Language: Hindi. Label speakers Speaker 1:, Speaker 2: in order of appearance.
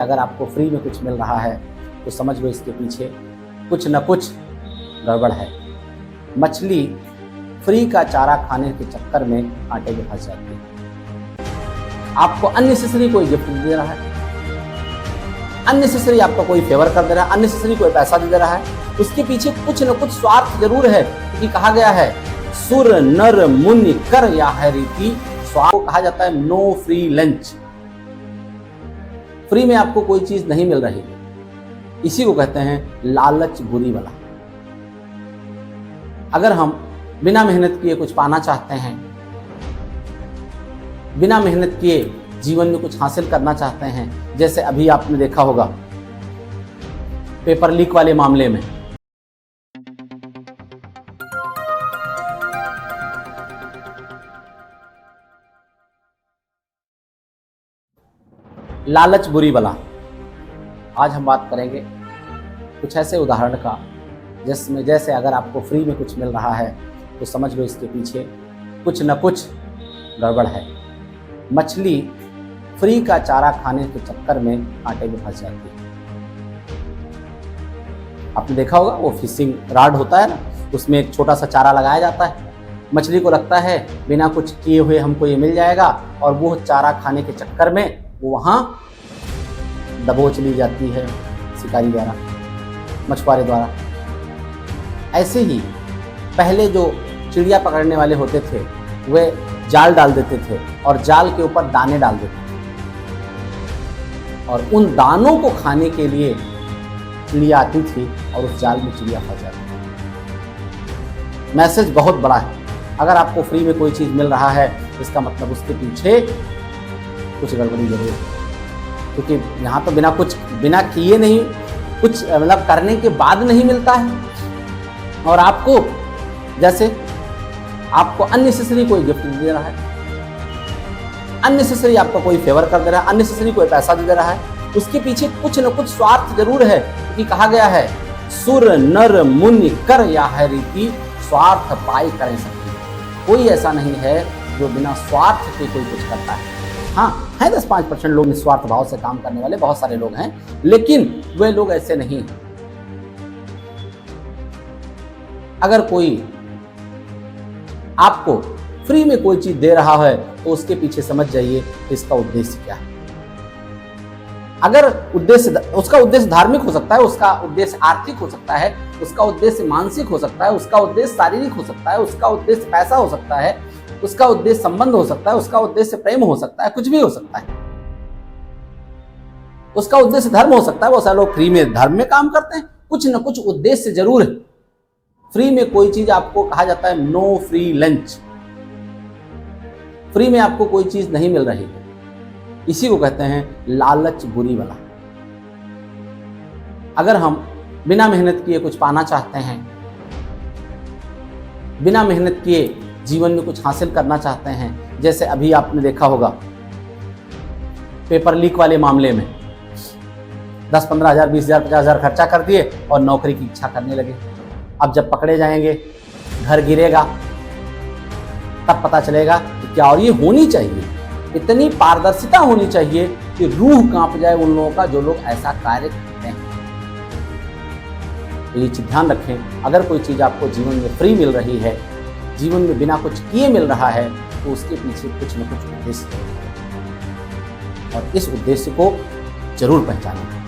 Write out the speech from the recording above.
Speaker 1: अगर आपको फ्री में कुछ मिल रहा है तो समझ लो इसके पीछे कुछ न कुछ गड़बड़ है। मछली फ्री का चारा खाने के चक्कर में कांटे में फंस जाती है। आपको अननेसेसरी कोई गिफ्ट दे रहा है, अननेसेसरी आपका कोई फेवर कर दे रहा है, अननेसेसरी कोई पैसा दे रहा है, उसके पीछे कुछ न कुछ स्वार्थ जरूर है। क्योंकि कहा गया है सुर नर मुनि कर या है रीति, स्वार्थ को कहा जाता है नो फ्री लंच। फ्री में आपको कोई चीज नहीं मिल रही, इसी को कहते हैं लालच बुरी वाला। अगर हम बिना मेहनत किए कुछ पाना चाहते हैं, बिना मेहनत किए जीवन में कुछ हासिल करना चाहते हैं, जैसे अभी आपने देखा होगा पेपर लीक वाले मामले में, लालच बुरी बला। आज हम बात करेंगे कुछ ऐसे उदाहरण का जिसमें जैसे अगर आपको फ्री में कुछ मिल रहा है तो समझ लो इसके पीछे कुछ न कुछ गड़बड़ है। मछली फ्री का चारा खाने के चक्कर में कांटे में फंस जाती है। आपने देखा होगा वो फिशिंग रॉड होता है ना, उसमें एक छोटा सा चारा लगाया जाता है। मछली को लगता है बिना कुछ किए हुए हमको ये मिल जाएगा, और वो चारा खाने के चक्कर में वो वहाँ दबोच ली जाती है शिकारी द्वारा, मछुआरे द्वारा। ऐसे ही पहले जो चिड़िया पकड़ने वाले होते थे वे जाल डाल देते थे और जाल के ऊपर दाने डाल देते थे, और उन दानों को खाने के लिए चिड़िया आती थी और उस जाल में चिड़िया फंस जाती थी। मैसेज बहुत बड़ा है। अगर आपको फ्री में कोई चीज़ मिल रहा है इसका मतलब उसके पीछे कुछ गड़बड़ी जरूर है। क्योंकि यहाँ तो बिना किए नहीं, कुछ मतलब करने के बाद नहीं मिलता है। और आपको जैसे आपको अननेसेसरी कोई गिफ्ट दे रहा है, अननेसेसरी आपका कोई फेवर कर दे रहा है, अननेसेसरी कोई पैसा दे रहा है, उसके पीछे कुछ न कुछ स्वार्थ जरूर है। क्योंकि कहा गया है सुर नर मुनि कर या है रीति, स्वार्थ पाई करें सकती। कोई ऐसा नहीं है जो बिना स्वार्थ के कोई कुछ करता है। हाँ है 10-5% लोग निस्वार्थ भाव से काम करने वाले, बहुत सारे लोग हैं, लेकिन वे लोग ऐसे नहीं हैं। अगर कोई आपको फ्री में कोई चीज दे रहा है तो उसके पीछे समझ जाइए इसका उद्देश्य क्या है। अगर उसका उद्देश्य धार्मिक हो सकता है, उसका उद्देश्य आर्थिक हो सकता है, उसका उद्देश्य मानसिक हो सकता है, उसका उद्देश्य शारीरिक हो सकता है, उसका उद्देश्य पैसा हो सकता है, उसका उद्देश्य संबंध हो सकता है, उसका उद्देश्य प्रेम हो सकता है, कुछ भी हो सकता है। उसका उद्देश्य धर्म हो सकता है, बहुत सारे लोग फ्री में धर्म में काम करते हैं। कुछ न कुछ उद्देश्य जरूर है। फ्री में कोई चीज आपको कहा जाता है नो फ्री लंच। फ्री में आपको कोई चीज नहीं मिल रही है, इसी को कहते हैं लालच बुरी वाला। अगर हम बिना मेहनत किए कुछ पाना चाहते हैं, बिना मेहनत किए जीवन में कुछ हासिल करना चाहते हैं, जैसे अभी आपने देखा होगा पेपर लीक वाले मामले में 10-15 हज़ार, 20 हज़ार, 50 हज़ार खर्चा कर दिए और नौकरी की इच्छा करने लगे। अब जब पकड़े जाएंगे, घर गिरेगा, तब पता चलेगा कि क्या। और ये होनी चाहिए, इतनी पारदर्शिता होनी चाहिए कि रूह कांप जाए उन लोगों का जो लोग ऐसा कार्य करते हैं। तो ये चीज ध्यान रखें, अगर कोई चीज आपको जीवन में फ्री मिल रही है, जीवन में बिना कुछ किए मिल रहा है, तो उसके पीछे कुछ न कुछ उद्देश्य है, और इस उद्देश्य को जरूर पहचानें।